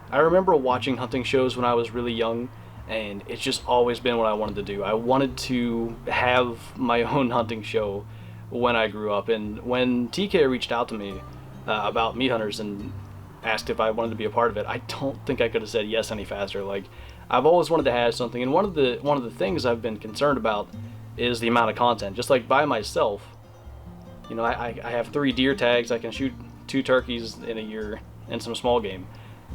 I remember watching hunting shows when I was really young, and it's just always been what I wanted to do. I wanted to have my own hunting show when I grew up, and when TK reached out to me about meat hunters and asked if I wanted to be a part of it, I don't think I could have said yes any faster. Like, I've always wanted to have something, and one of the things I've been concerned about is the amount of content. Just like by myself, I have 3 deer tags. I can shoot 2 turkeys in a year and some small game.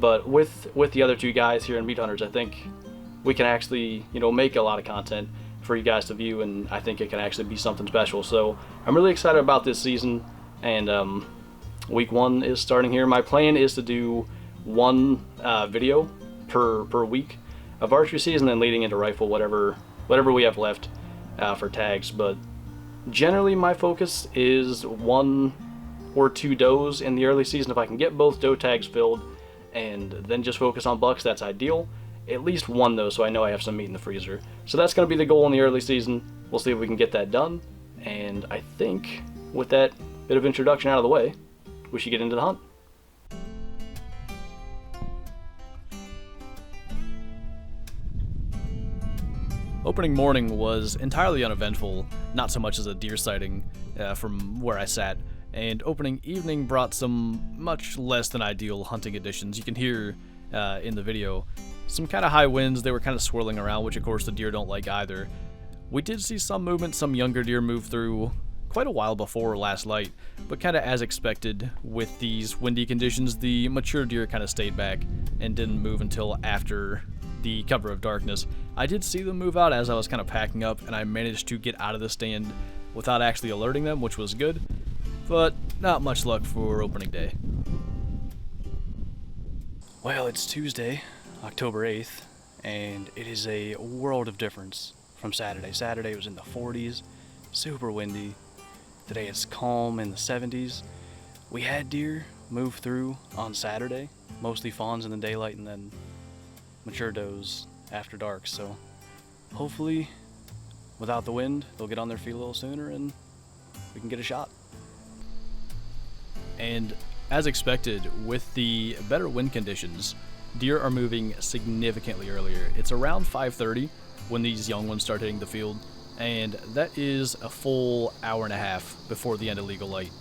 But with the other 2 guys here in Meat Hunters, I think we can actually make a lot of content for you guys to view, and I think it can actually be something special. So I'm really excited about this season, and week 1 is starting here. My plan is to do 1 video per week of archery season, then leading into rifle, whatever we have left for tags. But generally my focus is 1 or 2 does in the early season. If I can get both doe tags filled and then just focus on bucks, that's ideal. At least 1 though, so I know I have some meat in the freezer. So that's going to be the goal in the early season. We'll see if we can get that done, and I think with that bit of introduction out of the way, we should get into the hunt. Opening morning was entirely uneventful, not so much as a deer sighting from where I sat, and opening evening brought some much less than ideal hunting conditions. You can hear in the video some kind of high winds. They were kind of swirling around, which of course the deer don't like either. We did see some movement, some younger deer move through quite a while before last light, but kind of as expected with these windy conditions, the mature deer kind of stayed back and didn't move until after the cover of darkness. I did see them move out as I was kind of packing up, and I managed to get out of the stand without actually alerting them, which was good, but not much luck for opening day. Well, it's Tuesday, October 8th, and it is a world of difference from Saturday. Saturday was in the 40s, super windy. Today it's calm in the 70s. We had deer move through on Saturday, mostly fawns in the daylight and then mature does after dark. So hopefully without the wind, they'll get on their feet a little sooner and we can get a shot. And as expected, with the better wind conditions, deer are moving significantly earlier. It's around 5:30 when these young ones start hitting the field, and that is a full hour and a half before the end of legal light.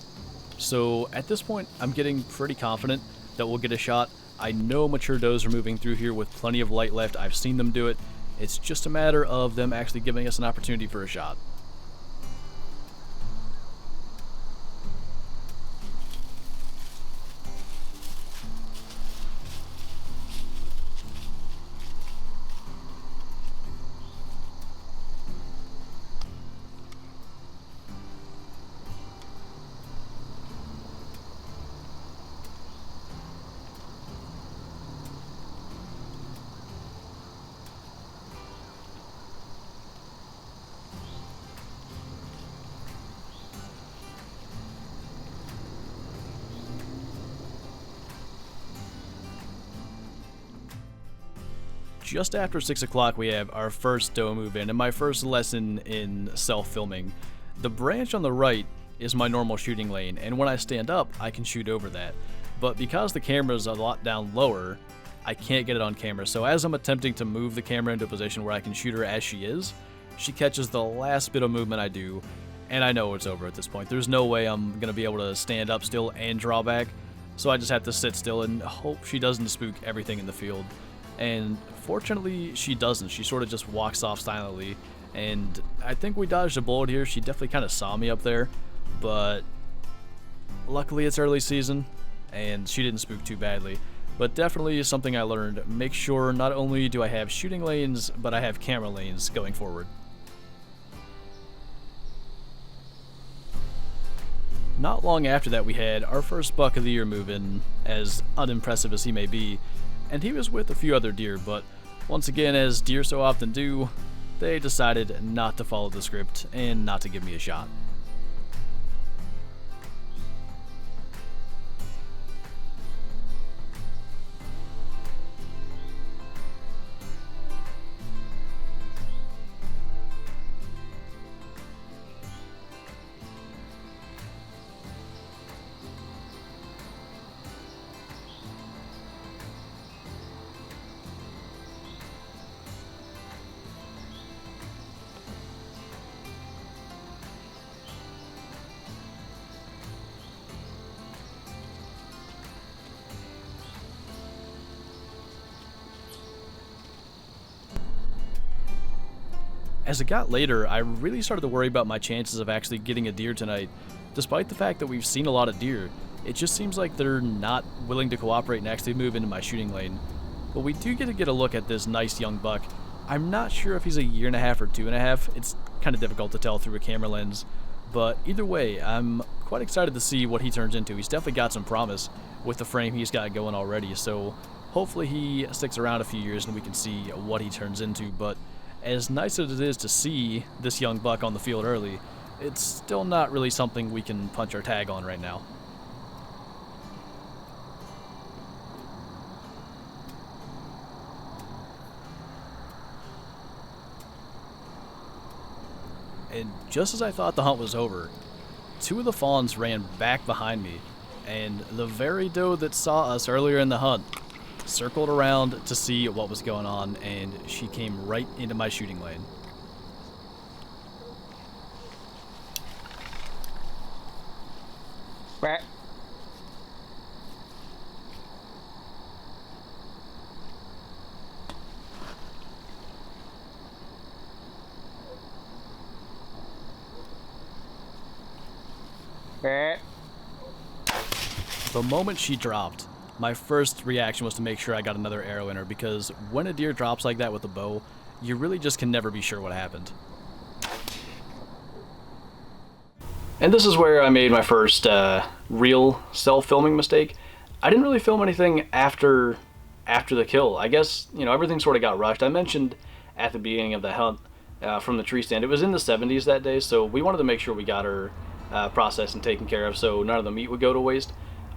So at this point, I'm getting pretty confident that we'll get a shot. I know mature does are moving through here with plenty of light left. I've seen them do it. It's just a matter of them actually giving us an opportunity for a shot. Just after 6 o'clock, we have our first doe move in, and my first lesson in self-filming. The branch on the right is my normal shooting lane, and when I stand up, I can shoot over that. But because the camera is a lot down lower, I can't get it on camera. So as I'm attempting to move the camera into a position where I can shoot her as she is, she catches the last bit of movement I do, and I know it's over at this point. There's no way I'm going to be able to stand up still and draw back, so I just have to sit still and hope she doesn't spook everything in the field. And fortunately, she doesn't. She sort of just walks off silently, and I think we dodged a bullet here. She definitely kind of saw me up there, but luckily it's early season, and she didn't spook too badly. But definitely something I learned. Make sure not only do I have shooting lanes, but I have camera lanes going forward. Not long after that, we had our first buck of the year move in, as unimpressive as he may be, and he was with a few other deer, but once again, as deer so often do, they decided not to follow the script and not to give me a shot. As it got later, I really started to worry about my chances of actually getting a deer tonight. Despite the fact that we've seen a lot of deer, it just seems like they're not willing to cooperate and actually move into my shooting lane. But we do get a look at this nice young buck. I'm not sure if he's a year and a half or 2.5. It's kind of difficult to tell through a camera lens. But either way, I'm quite excited to see what he turns into. He's definitely got some promise with the frame he's got going already. So hopefully he sticks around a few years and we can see what he turns into. But as nice as it is to see this young buck on the field early, it's still not really something we can punch our tag on right now. And just as I thought the hunt was over, 2 of the fawns ran back behind me, and the very doe that saw us earlier in the hunt circled around to see what was going on, and she came right into my shooting lane. The moment she dropped, my first reaction was to make sure I got another arrow in her, because when a deer drops like that with a bow, you really just can never be sure what happened. And this is where I made my first real self-filming mistake. I didn't really film anything after the kill. I guess, you know, everything sort of got rushed. I mentioned at the beginning of the hunt from the tree stand, it was in the 70s that day, so we wanted to make sure we got her processed and taken care of so none of the meat would go to waste.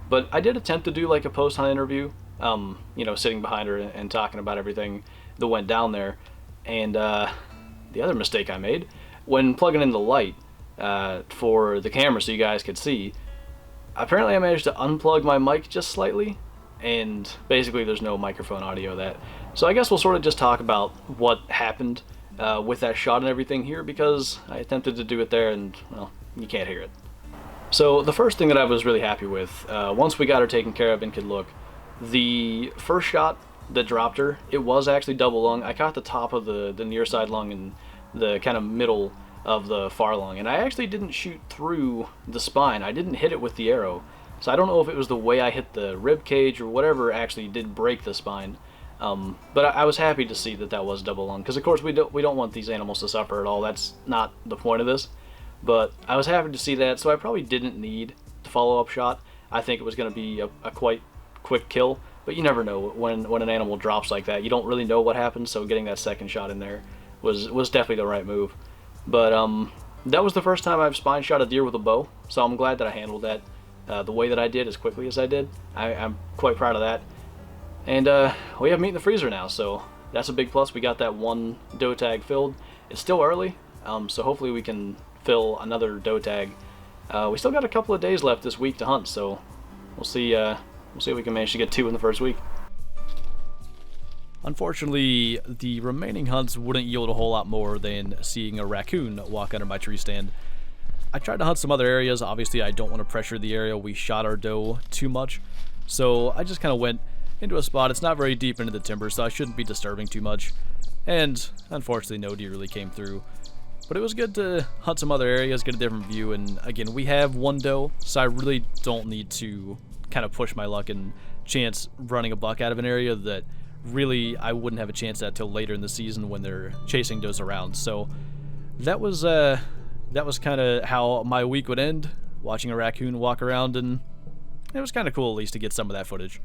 But I did attempt to do like a post-hunt interview, you know, sitting behind her and talking about everything that went down there. And the other mistake I made, when plugging in the light for the camera so you guys could see, apparently I managed to unplug my mic just slightly, and basically there's no microphone audio of that. So I guess we'll sort of just talk about what happened with that shot and everything here, because I attempted to do it there and, well, you can't hear it. So the first thing that I was really happy with, once we got her taken care of and could look, the first shot that dropped her, it was actually double lung. I caught the top of the near side lung and the kind of middle of the far lung, and I actually didn't shoot through the spine. I didn't hit it with the arrow, so I don't know if it was the way I hit the rib cage or whatever actually did break the spine. But I was happy to see that that was double lung, because of course we don't want these animals to suffer at all. That's not the point of this. But I was happy to see that, so I probably didn't need the follow-up shot. I think it was going to be a quite quick kill, but you never know when an animal drops like that. You don't really know what happens, so getting that second shot in there was definitely the right move. But that was the first time I've spine shot a deer with a bow, so I'm glad that I handled that the way that I did, as quickly as I did. I'm quite proud of that. And we have meat in the freezer now, so that's a big plus. We got that one doe tag filled. It's still early, so hopefully we can fill another doe tag. We still got a couple of days left this week to hunt, so we'll see if we can manage to get 2 in the first week. Unfortunately, the remaining hunts wouldn't yield a whole lot more than seeing a raccoon walk under my tree stand. I tried to hunt some other areas. Obviously, I don't want to pressure the area we shot our doe too much, so I just kind of went into a spot. It's not very deep into the timber, so I shouldn't be disturbing too much. And unfortunately, no deer really came through. But it was good to hunt some other areas, get a different view, and again, we have one doe, so I really don't need to kind of push my luck and chance running a buck out of an area that really I wouldn't have a chance at till later in the season when they're chasing does around. So that was kind of how my week would end, watching a raccoon walk around, and it was kind of cool at least to get some of that footage.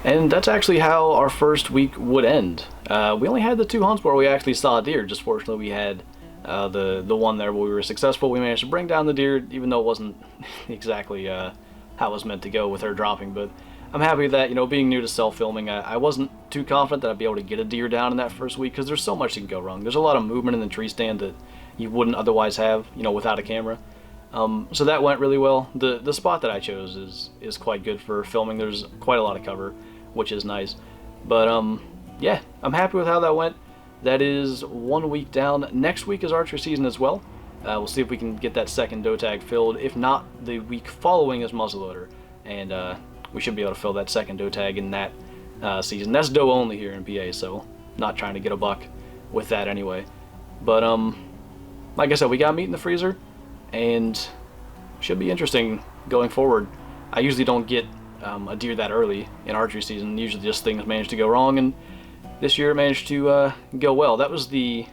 And that's actually how our first week would end. We only had the 2 hunts where we actually saw a deer. Just fortunately we had the one there where we were successful. We managed to bring down the deer, even though it wasn't exactly how it was meant to go with her dropping. But I'm happy that, you know, being new to self-filming, I wasn't too confident that I'd be able to get a deer down in that first week, because there's so much that can go wrong. There's a lot of movement in the tree stand that you wouldn't otherwise have, you know, without a camera. So that went really well. The spot that I chose is quite good for filming. There's quite a lot of cover, which is nice. But yeah, I'm happy with how that went. That is 1 week down. Next week is archery season as well. We'll see if we can get that second doe tag filled. If not, the week following is muzzleloader, and we should be able to fill that second doe tag in that season. That's doe only here in PA, so not trying to get a buck with that anyway. But like I said, we got meat in the freezer, and should be interesting going forward. I usually don't get a deer that early in archery season. Usually just things manage to go wrong, and this year it managed to go well. That was the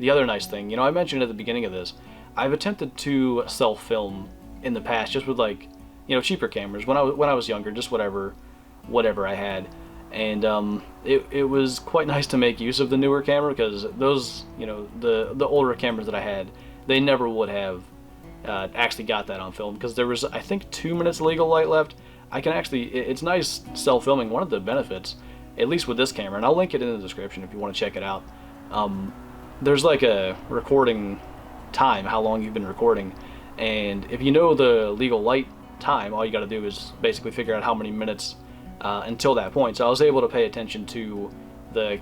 other nice thing. You know, I mentioned at the beginning of this, I've attempted to self-film in the past, just with, like, you know, cheaper cameras when I was younger, just whatever I had, and it was quite nice to make use of the newer camera, because those, you know, the older cameras that I had, they never would have actually got that on film, because there was, I think, 2 minutes legal light left. I can actually, it's nice self-filming. One of the benefits, at least with this camera, and I'll link it in the description if you want to check it out, there's like a recording time, how long you've been recording, and if you know the legal light time, all you got to do is basically figure out how many minutes until that point. So I was able to pay attention to the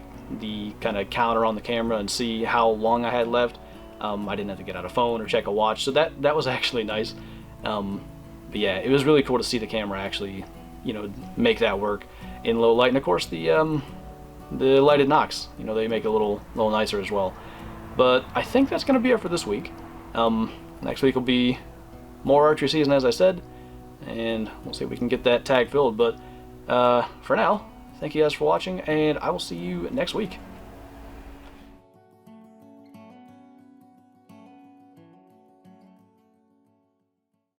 kind of counter on the camera and see how long I had left. I didn't have to get out a phone or check a watch, so that was actually nice. But yeah, it was really cool to see the camera actually, you know, make that work in low light. And of course the lighted nocks, you know, they make it a little nicer as well. But I think that's going to be it for this week. Next week will be more archery season, as I said, and we'll see if we can get that tag filled. But for now, thank you guys for watching, and I will see you next week.